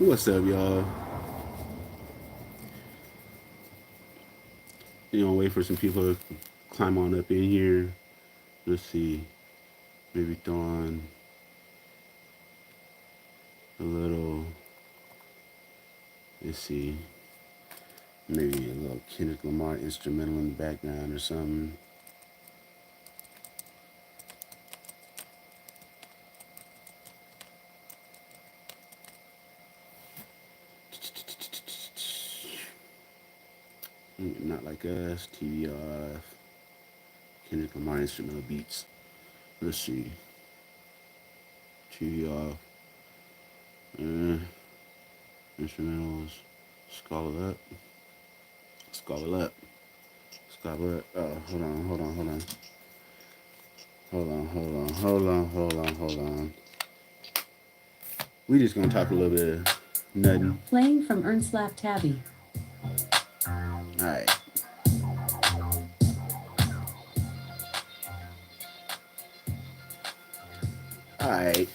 What's up, y'all? Wait for some people to climb on up in here. Let's see. Maybe throw on a little. Let's see. Maybe a little Kendrick Lamar instrumental in the background or something. Not Like Us, TV off. Kendrick Lamar instrumental beats. Let's see. TV off. Instrumentals. Skull up. Skull up. Skull up. Hold on. Hold on. We just gonna talk a little bit of nothing. Playing from Ernslap Tabby. Alright. Alright.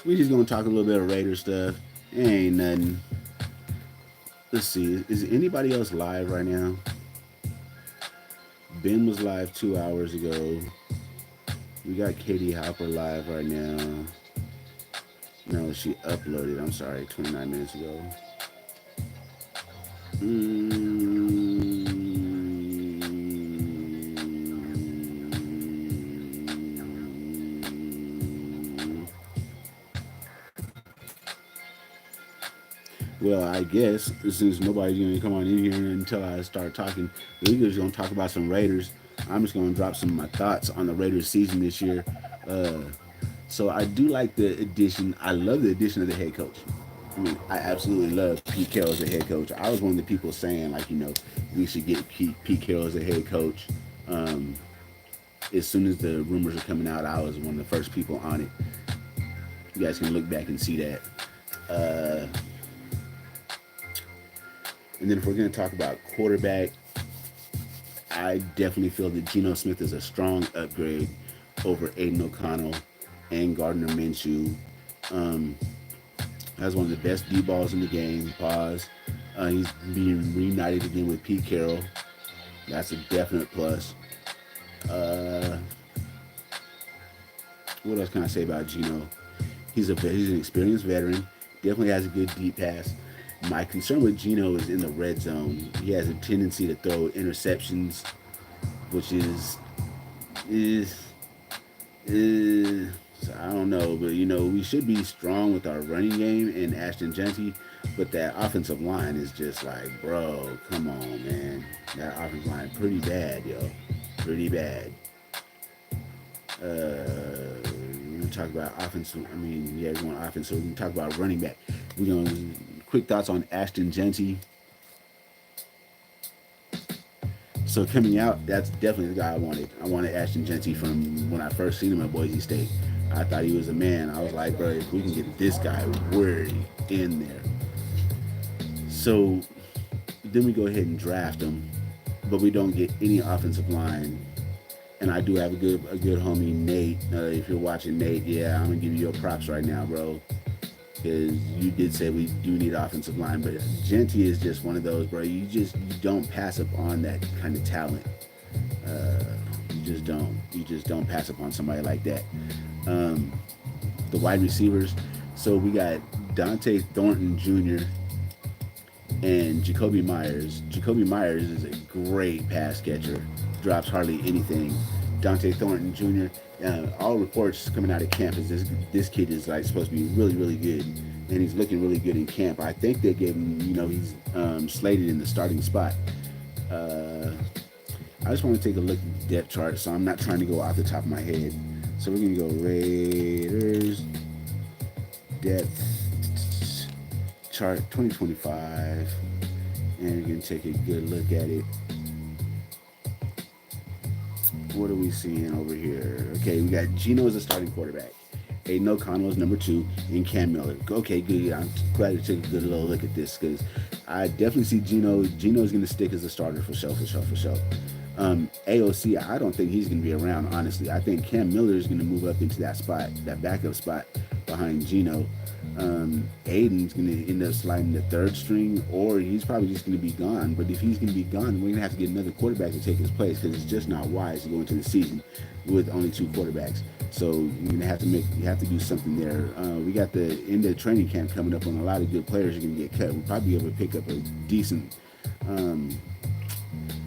We just gonna talk a little bit of Raider stuff. It ain't nothing. Let's see. Is anybody else live right now? Ben was live 2 hours ago. We got Katie Hopper live right now. No, she uploaded. I'm sorry, 29 minutes ago. Well, I guess since nobody's gonna come on in here until I start talking, we're just gonna talk about some Raiders. I'm just gonna drop some of my thoughts on the Raiders season this year. So I do like the addition. I love the addition of the head coach. I mean, I absolutely love Pete Carroll as a head coach. I was one of the people saying, like, we should get Pete Carroll as a head coach. As soon as the rumors are coming out, I was one of the first people on it. You guys can look back and see that. And then if we're going to talk about quarterback, I definitely feel that Geno Smith is a strong upgrade over Aiden O'Connell and Gardner Minshew. Has one of the best deep balls in the game. Pause. He's being reunited again with Pete Carroll. That's a definite plus. What else can I say about Geno? He's an experienced veteran. Definitely has a good deep pass. My concern with Geno is in the red zone. He has a tendency to throw interceptions, which is I don't know, but we should be strong with our running game and Ashton Genty, but that offensive line is just like, bro, come on, man. That offensive line pretty bad, yo, pretty bad. We're gonna talk about offense. We're going offense, so we can talk about running back. We're gonna quick thoughts on Ashton Genty. So coming out, that's definitely the guy I wanted. I wanted Ashton Genty from when I first seen him at Boise State. I thought he was a man. I was like, bro, if we can get this guy, we're in there. So then we go ahead and draft him, but we don't get any offensive line. And I do have a good homie, Nate. If you're watching, Nate, yeah, I'm gonna give you your props right now, bro. Because you did say we do need offensive line, but Genty is just one of those, bro. You don't pass up on that kind of talent. You just don't pass up on somebody like that. The wide receivers. So we got Dante Thornton Jr. and Jacoby Myers. Jacoby Myers is a great pass catcher. Drops hardly anything. Dante Thornton Jr. All reports coming out of camp is this kid is like supposed to be really, really good, and he's looking really good in camp. I think they gave him, he's slated in the starting spot. I just want to take a look at the depth chart, so I'm not trying to go off the top of my head. So we're gonna go Raiders depth chart 2025, and we're gonna take a good look at it. What are we seeing over here? Okay, we got Geno as a starting quarterback. Aiden O'Connell is number 2, and Cam Miller. Okay, good. I'm glad you took a good little look at this because I definitely see Geno. Geno's going to stick as a starter for sure. AOC, I don't think he's going to be around, honestly. I think Cam Miller is going to move up into that spot, that backup spot behind Geno. Aiden's going to end up sliding the third string, or he's probably just going to be gone. But if he's going to be gone, we're going to have to get another quarterback to take his place because it's just not wise to go into the season with only two quarterbacks. So you're going to have to do something there. We got the end of training camp coming up on a lot of good players are going to get cut. We'll probably be able to pick up a decent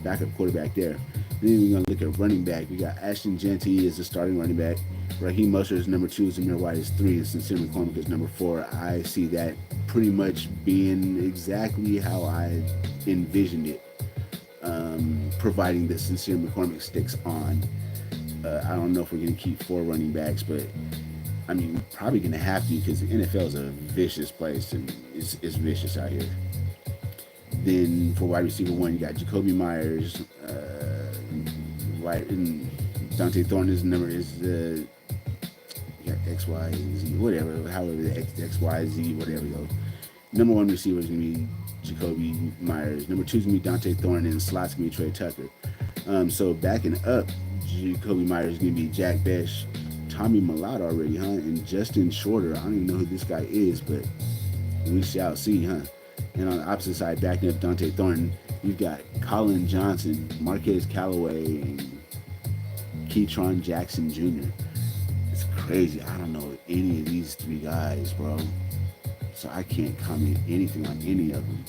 backup quarterback there. Then we're going to look at running back. We got Ashton Genty as the starting running back. Raheem Mostert is number 2. Zamir White is 3. And Sincere McCormick is number 4. I see that pretty much being exactly how I envisioned it, providing that Sincere McCormick sticks on. I don't know if we're going to keep 4 running backs, but I mean, probably going to have to because the NFL is a vicious place and it's vicious out here. Then for wide receiver 1, you got Jacoby Myers, and Dante Thornton is you got X, Y, Z, whatever, however the X, Y, Z, whatever you go. Number 1 receiver is going to be Jacoby Myers. Number 2 is going to be Dante Thornton, and the slot's going to be Trey Tucker. So backing up Jacoby Myers is going to be Jack Besh, Tommy Malott already, huh? And Justin Shorter. I don't even know who this guy is, but we shall see, huh? And on the opposite side, backing up Dante Thornton, you've got Colin Johnson, Marquez Callaway, and Keytron Jackson Jr. It's crazy. I don't know any of these 3 guys, bro. So I can't comment anything on any of them.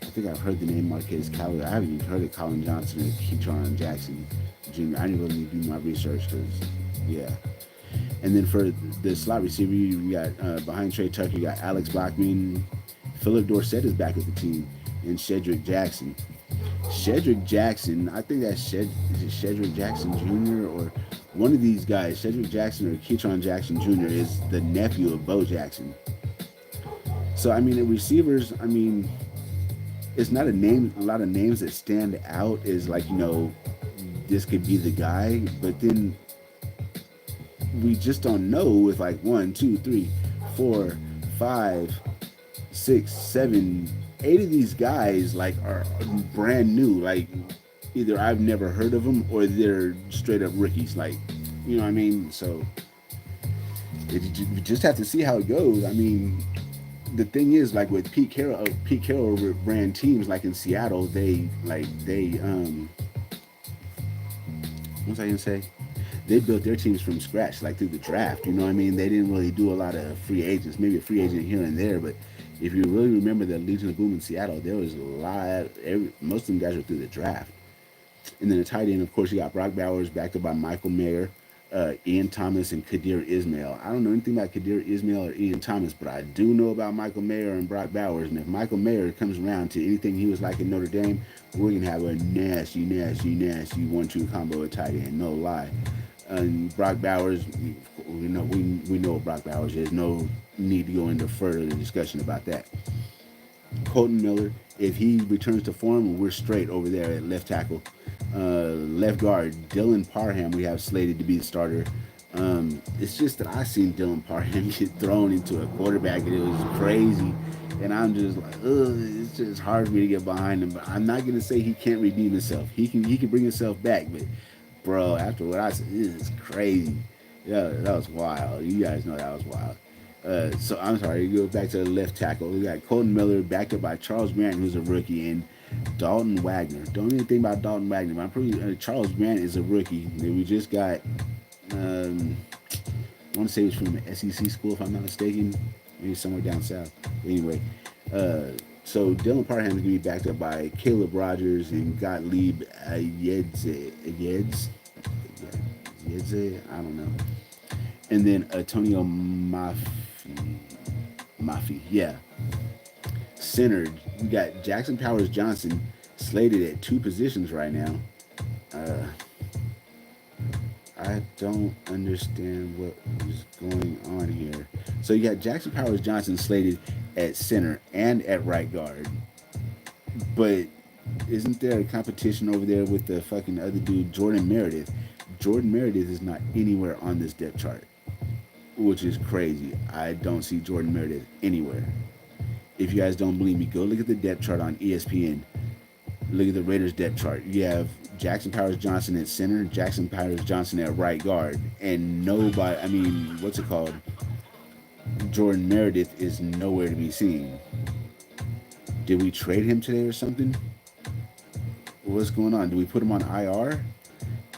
I think I've heard the name Marquez Callaway. I haven't even heard of Colin Johnson or Keytron Jackson Jr. I didn't really do my research because, yeah. And then for the slot receiver, you got behind Trey Tucker, you got Alex Blackman. Philip Dorsett is back with the team, and Shedrick Jackson. Shedrick Jackson, I think that's Shedrick Jackson Jr. or one of these guys, Shedrick Jackson or Keytron Jackson Jr. is the nephew of Bo Jackson. So, I mean, the receivers, I mean, it's not a lot of names that stand out as like, this could be the guy, but then we just don't know with like 1, 2, 3, 4, 5, 6, 7, 8 of these guys like are brand new. Like either I've never heard of them or they're straight up rookies. Like, you know what I mean? So you just have to see how it goes. I mean, the thing is, like with Pete Carroll ran teams like in Seattle. What was I gonna say? They built their teams from scratch, like through the draft. You know what I mean? They didn't really do a lot of free agents, maybe a free agent here and there. But if you really remember the Legion of Boom in Seattle, there was a lot. Most of them guys were through the draft. And then the tight end, of course, you got Brock Bowers, backed up by Michael Mayer, Ian Thomas, and Kadir Ismail. I don't know anything about Kadir Ismail or Ian Thomas, but I do know about Michael Mayer and Brock Bowers. And if Michael Mayer comes around to anything he was like in Notre Dame, we're going to have a nasty 1-2 combo at tight end, no lie. And Brock Bowers, we know what Brock Bowers is. No need to go into further discussion about that. Colton Miller, if he returns to form, we're straight over there at left tackle. Left guard, Dylan Parham, we have slated to be the starter. It's just that I seen Dylan Parham get thrown into a quarterback and it was crazy. And I'm just like, it's just hard for me to get behind him. But I'm not going to say he can't redeem himself. He can bring himself back, but bro, after what I said, this is crazy. Yeah, that was wild. You guys know that was wild. So I'm sorry, go back to the left tackle. We got Colton Miller backed up by Charles Grant, who's a rookie, and Dalton Wagner. Don't know anything about Dalton Wagner, but I'm pretty Charles Grant is a rookie. Then we just got I want to say he's from the SEC school, if I'm not mistaken. Maybe somewhere down south. Anyway, so Dylan Parham is going to be backed up by Caleb Rogers and Gottlieb Yedze, I don't know. And then Antonio Mafi, yeah. Center, we got Jackson Powers Johnson slated at 2 positions right now. I don't understand what is going on here. So you got Jackson Powers Johnson slated at center and at right guard. But isn't there a competition over there with the fucking other dude, Jordan Meredith? Jordan Meredith is not anywhere on this depth chart, which is crazy. I don't see Jordan Meredith anywhere. If you guys don't believe me, go look at the depth chart on ESPN. Look at the Raiders depth chart. You have Jackson Powers Johnson at center, Jackson Powers Johnson at right guard, and nobody, I mean, what's it called? Jordan Meredith is nowhere to be seen. Did we trade him today or something? What's going on? Do we put him on IR?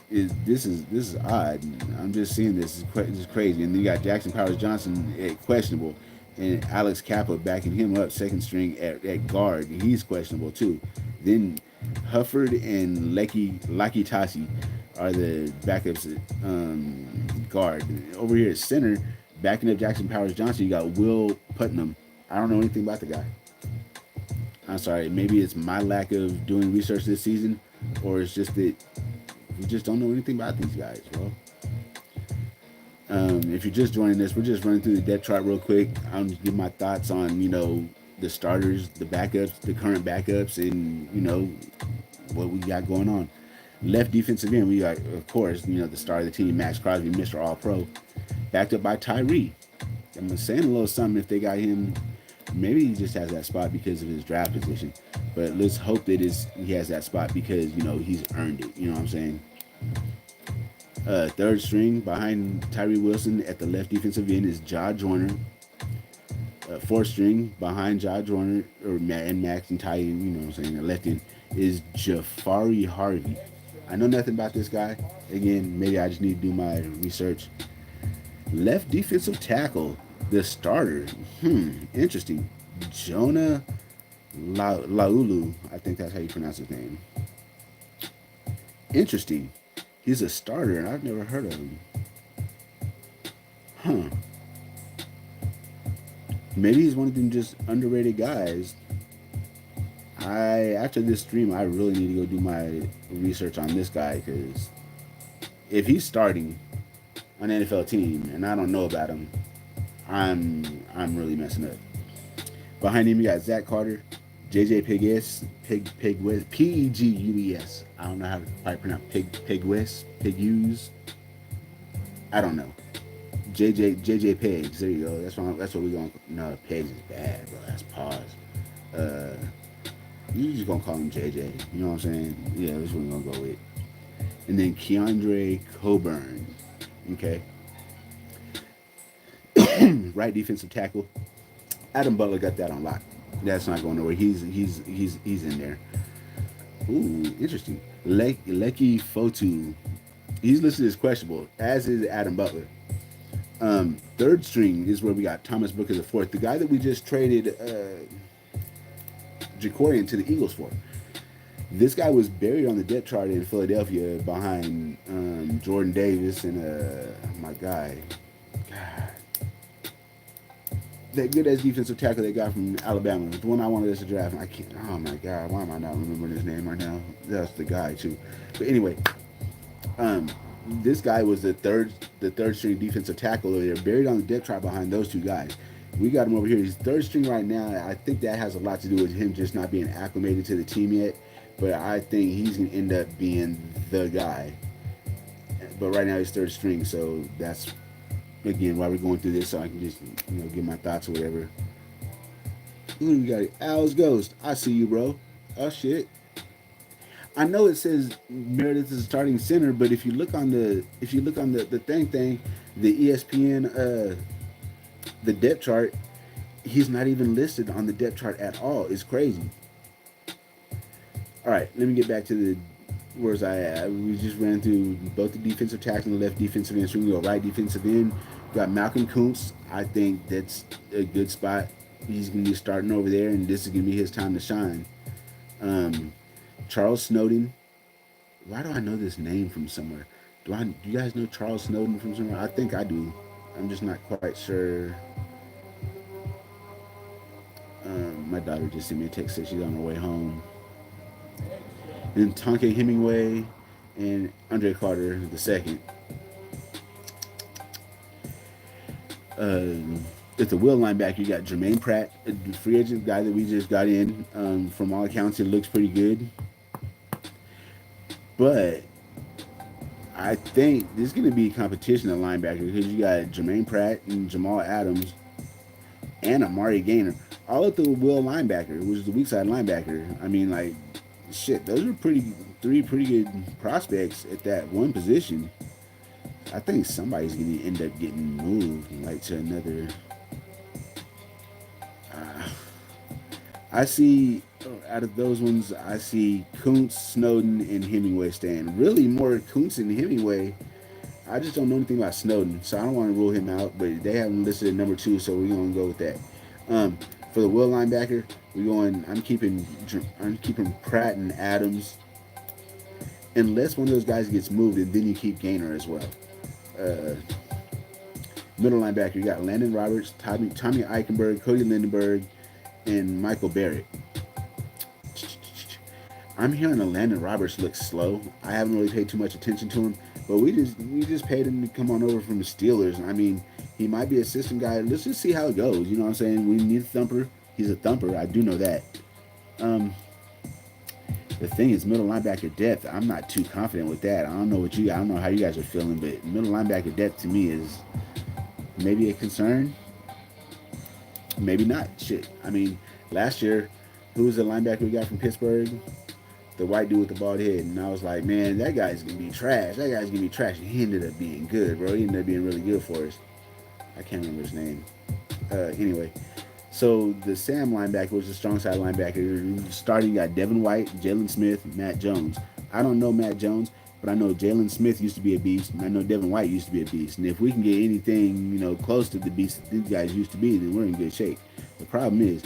This is odd. I'm just seeing this is crazy. And then you got Jackson Powers Johnson at questionable, and Alex Kappa backing him up second string at guard. He's questionable too. Then Hufford and Lucky Tasi are the backups at guard. Over here at center, backing up Jackson Powers Johnson, you got Will Putnam. I don't know anything about the guy. I'm sorry. Maybe it's my lack of doing research this season, or it's just that we just don't know anything about these guys, bro. If you're just joining us, we're just running through the depth chart real quick. I'm just giving my thoughts on the starters, the backups, the current backups, and what we got going on. Left defensive end, we got of course the star of the team, Max Crosby, Mr. All Pro, backed up by Tyree. I'm saying a little something if they got him. Maybe he just has that spot because of his draft position, but let's hope that he has that spot because he's earned it. You know what I'm saying? Third string behind Tyree Wilson at the left defensive end is Ja Joyner. Fourth string behind Ja Joyner and Max and Ty, what I'm saying, the left end is Jafari Harvey. I know nothing about this guy. Again, maybe I just need to do my research. Left defensive tackle, the starter. Interesting. Jonah Laulu. I think that's how you pronounce his name. Interesting. He's a starter, and I've never heard of him. Huh. Maybe he's one of them just underrated guys. After this stream, I really need to go do my research on this guy because if he's starting on an NFL team and I don't know about him, I'm really messing up. Behind him, you got Zach Carter, JJ Pegues, Pegues. I don't know how to probably pronounce Pegues. I don't know. JJ Pegs. There you go. That's what we're going. No, Pegs is bad, bro. That's pause. You just gonna call him JJ. You know what I'm saying? Yeah, that's what we're gonna go with. And then Keandre Coburn. Okay. Right defensive tackle. Adam Butler got that on lock. That's not going nowhere. He's in there. Ooh, interesting. Lecky Fotu. He's listed as questionable, as is Adam Butler. Third string is where we got Thomas Booker the fourth, the guy that we just traded Jacorian to the Eagles for. This guy was buried on the depth chart in Philadelphia behind Jordan Davis and my guy. God. That good as defensive tackle they got from Alabama, the one I wanted us to draft. I can't. Oh my God, why am I not remembering his name right now? That's the guy too. But anyway, this guy was the third string defensive tackle. They're buried on the depth chart behind those two guys. We got him over here. He's third string right now. I think that has a lot to do with him just not being acclimated to the team yet. But I think he's gonna end up being the guy. But right now he's third string, so that's again why we're going through this, so I can just get my thoughts or whatever. Ooh, we got Al's Ghost. I see you, bro. Oh shit. I know it says Meredith is a starting center, but if you look on the thing, the ESPN the depth chart, he's not even listed on the depth chart at all. It's crazy. All right, let me get back to the where's I at. We just ran through both the defensive tackle and the left defensive end. So we go right defensive end. We got Malcolm Kuntz. I think that's a good spot. He's gonna be starting over there, and this is gonna be his time to shine. Charles Snowden. Why do I know this name from somewhere? Do you guys know Charles Snowden from somewhere? I think I do. I'm just not quite sure. My daughter just sent me a text that she's on her way home. And Tonka Hemingway and Andre Carter the second. It's a will linebacker. You got Jermaine Pratt, a free agent guy that we just got in. From all accounts, it looks pretty good. But I think there's going to be competition at linebacker because you got Jermaine Pratt and Jamal Adams and Amari Gaynor, all at the will linebacker, which is the weak side linebacker. I mean, like, shit, those are three pretty good prospects at that one position. I think somebody's going to end up getting moved, like, to another. I see out of those ones, I see Kuntz, Snowden, and Hemingway staying. Really, more Kuntz and Hemingway. I just don't know anything about Snowden, so I don't want to rule him out. But they have him listed at number two, so we're gonna go with that. For the will linebacker, we're going. I'm keeping Pratt and Adams, unless one of those guys gets moved, and then you keep Gainer as well. Uh, Middle linebacker, you got Landon Roberts, Tommy Eichenberg, Cody Lindenberg, and Michael Barrett. I'm hearing that Landon Roberts looks slow. I haven't really paid too much attention to him, but we just paid him to come on over from the Steelers. I mean, he might be a system guy. Let's just see how it goes. You know what I'm saying? We need a thumper. He's a thumper. I do know that. Um, the thing is, middle linebacker depth. I'm not too confident with that. I don't know how you guys are feeling, but middle linebacker depth to me is maybe a concern. Maybe not. Shit. I mean, last year, who was the linebacker we got from Pittsburgh? The white dude with the bald head, and I was like, man, that guy's gonna be trash. That guy's gonna be trash. And he ended up being good, bro. He ended up being really good for us. I can't remember his name. Anyway, so the Sam linebacker was the strong side linebacker. Starting, you got Devin White, Jalen Smith, Matt Jones. I don't know Matt Jones, but I know Jalen Smith used to be a beast, and I know Devin White used to be a beast. And if we can get anything, close to the beast that these guys used to be, then we're in good shape. The problem is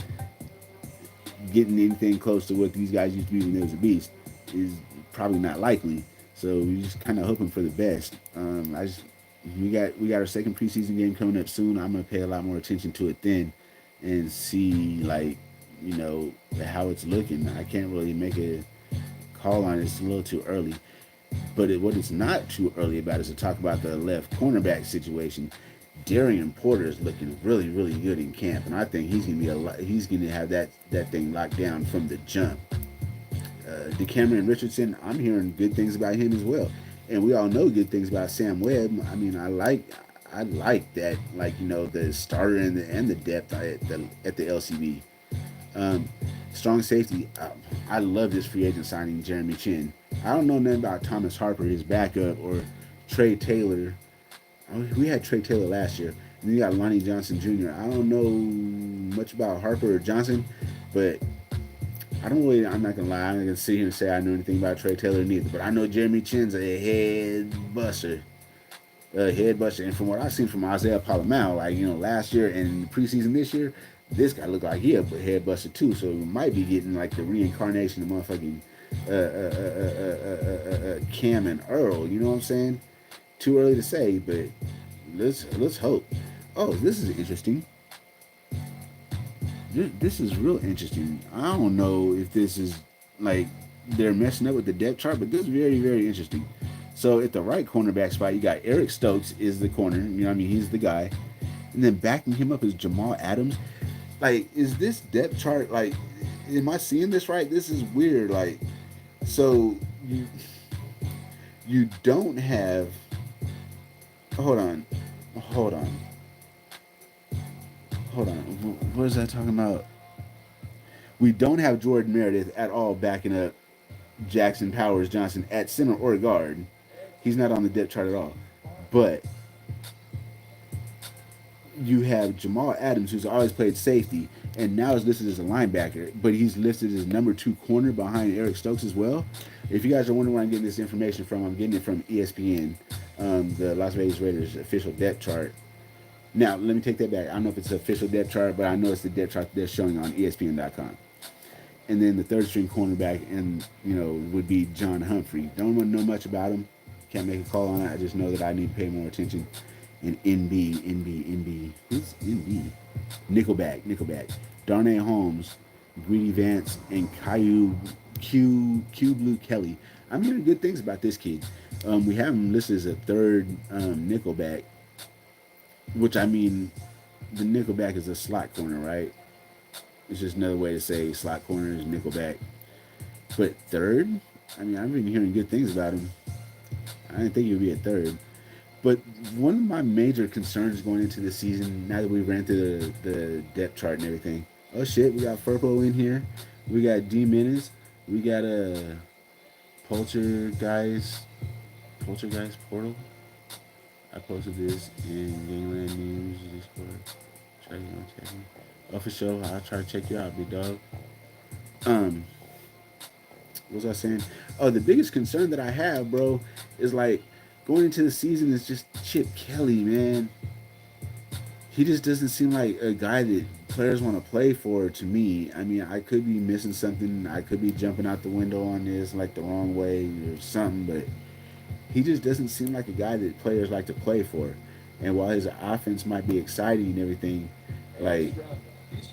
getting anything close to what these guys used to be when they was a beast is probably not likely. So we just kind of hoping for the best. We got our second preseason game coming up soon. I'm gonna pay a lot more attention to it then, and see you know how it's looking. I can't really make a call on it. It's a little too early. But what it's not too early about is to talk about the left cornerback situation. Darian Porter is looking really, really good in camp, and I think he's gonna be he's gonna have that thing locked down from the jump. DeCameron Richardson, I'm hearing good things about him as well, and we all know good things about Sam Webb. I mean, I like that, the starter and the depth at the LCB. Um, Strong safety. I love this free agent signing, Jeremy Chin. I don't know nothing about Thomas Harper, his backup, or Trey Taylor. We had Trey Taylor last year. And then you got Lonnie Johnson Jr. I don't know much about Harper or Johnson, but I'm not going to lie. I'm not going to sit here and say I know anything about Trey Taylor neither. But I know Jeremy Chin's a head buster. And from what I've seen from Isaiah Palomau, last year and preseason this year, this guy looked like he a head buster too. So we might be getting like the reincarnation of motherfucking Cam and Earl. You know what I'm saying? Too early to say, but let's hope. Oh, this is interesting. This is real interesting. I don't know if this is like they're messing up with the depth chart, but this is very, very interesting. So at the right cornerback spot, you got Eric Stokes is the corner. You know what I mean? He's the guy. And then backing him up is Jamal Adams. Like, is this depth chart, like, am I seeing this right? This is weird. Like, so you don't have, hold on. Hold on. Hold on. What is that talking about? We don't have Jordan Meredith at all backing up Jackson Powers Johnson at center or guard. He's not on the depth chart at all. But you have Jamal Adams, who's always played safety, and now is listed as a linebacker, but he's listed as number 2 corner behind Eric Stokes as well. If you guys are wondering where I'm getting this information from, I'm getting it from ESPN, the Las Vegas Raiders official depth chart. Now, let me take that back. I don't know if it's the official depth chart, but I know it's the depth chart they're showing on ESPN.com. And then the third string cornerback, would be John Humphrey. Don't want to know much about him. Can't make a call on it. I just know that I need to pay more attention. And NB. Who's NB? Nickelback. Darnay Holmes, Greedy Vance, and Q Blue Kelly. I'm hearing good things about this kid. We have him listed as a third Nickelback, which I mean, the Nickelback is a slot corner, right? It's just another way to say slot corner is Nickelback. But third, I mean, I've been hearing good things about him. I didn't think he would be a third. But one of my major concerns going into the season, now that we ran through the depth chart and everything, oh shit, we got Furpo in here. We got D Menace. We got a Poltergeist portal. I posted this in Gangland News Discord. Check me. Oh, for sure. I'll try to check you out, big dog. Um, what was I saying? Oh, the biggest concern that I have, bro, is like going into the season is just Chip Kelly, man. He just doesn't seem like a guy that players want to play for to me. I mean, I could be missing something. I could be jumping out the window on this like the wrong way or something, but he just doesn't seem like a guy that players like to play for. And while his offense might be exciting and everything, like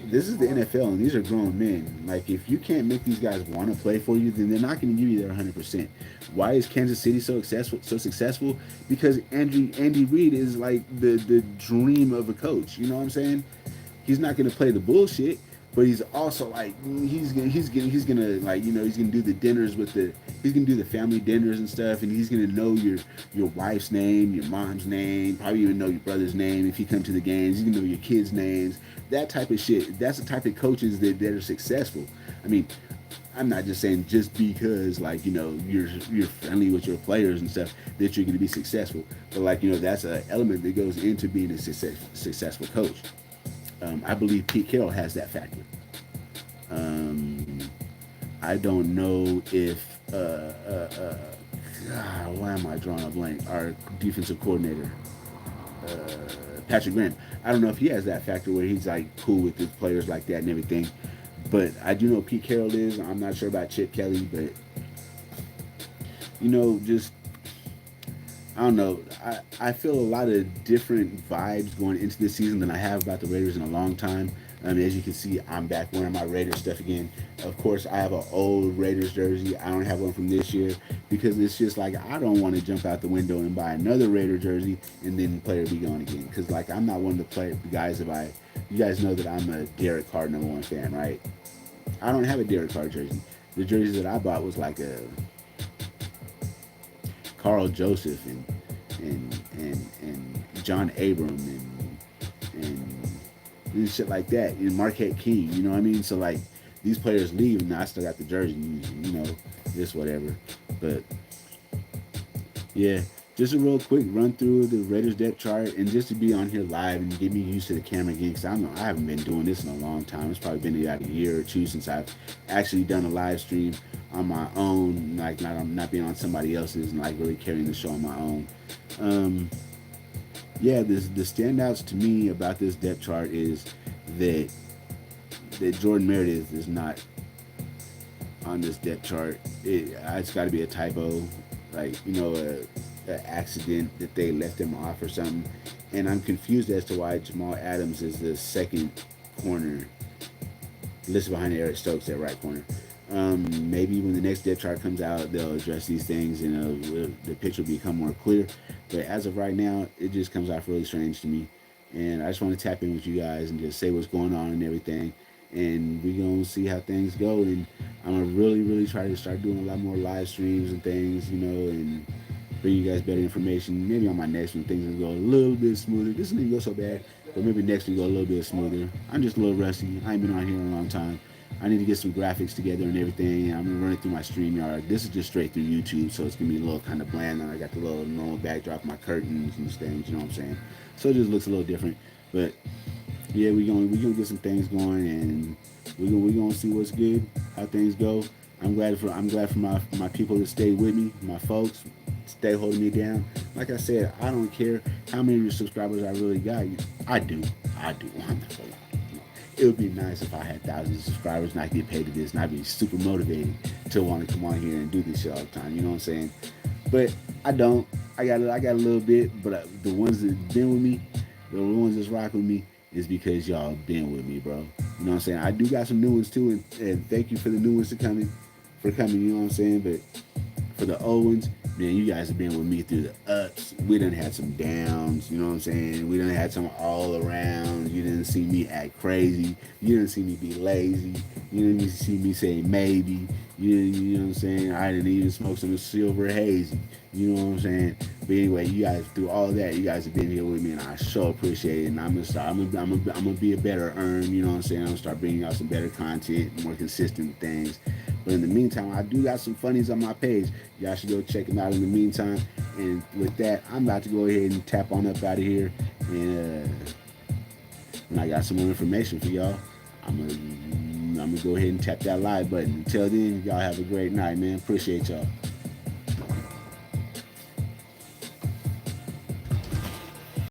this is the NFL and these are grown men. Like if you can't make these guys want to play for you, then they're not going to give you their 100%. Why is Kansas City so successful? So successful because Andy Reid is like the dream of a coach. You know what I'm saying? He's not going to play the bullshit, but he's also like he's gonna like he's gonna do the dinners with the he's gonna do the family dinners and stuff, and he's gonna know your wife's name, your mom's name, probably even know your brother's name if you come to the games. He's gonna know your kids' names, that type of shit. That's the type of coaches that are successful. I mean, I'm not just saying just because like you're friendly with your players and stuff that you're going to be successful, but like that's an element that goes into being a successful coach. I believe Pete Carroll has that factor. Um, I don't know if God, why am I drawing a blank? Our defensive coordinator, Patrick Graham. I don't know if he has that factor where he's like cool with his players like that and everything. But I do know Pete Carroll is. I'm not sure about Chip Kelly, but just I don't know. I feel a lot of different vibes going into this season than I have about the Raiders in a long time. I mean, as you can see, I'm back wearing my Raiders stuff again. Of course, I have an old Raiders jersey. I don't have one from this year because it's just like I don't want to jump out the window and buy another Raider jersey and then the player be gone again. Because like I'm not one of the guys that buy. You guys know that I'm a Derek Carr #1 fan, right? I don't have a Derek Carr jersey. The jersey that I bought was like a Carl Joseph and John Abram and shit like that, and Marquette King. You know what I mean? So like these players leave, and I still got the jersey. Just whatever. But yeah, just a real quick run through the Raiders depth chart, and just to be on here live and get me used to the camera again, because I haven't been doing this in a long time. It's probably been about a year or two since I've actually done a live stream on my own, like not being on somebody else's and like really carrying the show on my own. Yeah, the standouts to me about this depth chart is that Jordan Meredith is not on this depth chart. It's got to be a typo, like a accident that they left him off or something. And I'm confused as to why Jamal Adams is the second corner listed behind Eric Stokes at right corner. Maybe when the next depth chart comes out, they'll address these things and the picture will become more clear. But as of right now, it just comes off really strange to me. And I just want to tap in with you guys and just say what's going on and everything. And we're going to see how things go. And I'm going to really, really try to start doing a lot more live streams and things, and bring you guys better information. Maybe on my next one, things will go a little bit smoother. This didn't go so bad, but maybe next one go a little bit smoother. I'm just a little rusty. I ain't been on here in a long time. I need to get some graphics together and everything. I'm gonna run it through my StreamYard. This is just straight through YouTube, so it's gonna be a little kind of bland. And I got the little normal backdrop, my curtains and things. You know what I'm saying? So it just looks a little different. But yeah, we gonna get some things going, and we gonna see what's good, how things go. I'm glad for my people that stay with me, my folks, stay holding me down. Like I said, I don't care how many subscribers I really got. I do. I'm not gonna lie. It would be nice if I had thousands of subscribers and I could get paid to this, and I'd be super motivated to want to come on here and do this shit all the time. You know what I'm saying? But I don't. I got a little bit, but the ones that been with me, the ones that's rock with me, is because y'all been with me, bro. You know what I'm saying? I do got some new ones too, and thank you for the new ones for coming. You know what I'm saying? But for the old ones, man, you guys have been with me through the ups. We done had some downs, you know what I'm saying? We done had some all around. You didn't see me act crazy. You didn't see me be lazy. You didn't see me say maybe. You know what I'm saying? I didn't even smoke some silver hazy. You know what I'm saying? But anyway, you guys through all that, you guys have been here with me, and I sure appreciate it. And I'm gonna be a better earn. You know what I'm saying? I'm gonna start bringing out some better content, more consistent things. But in the meantime, I do got some funnies on my page. Y'all should go check them out in the meantime. And with that, I'm about to go ahead and tap on up out of here. And I got some more information for y'all. I'm time to go ahead and tap that live button. Until then, y'all have a great night, man. Appreciate y'all.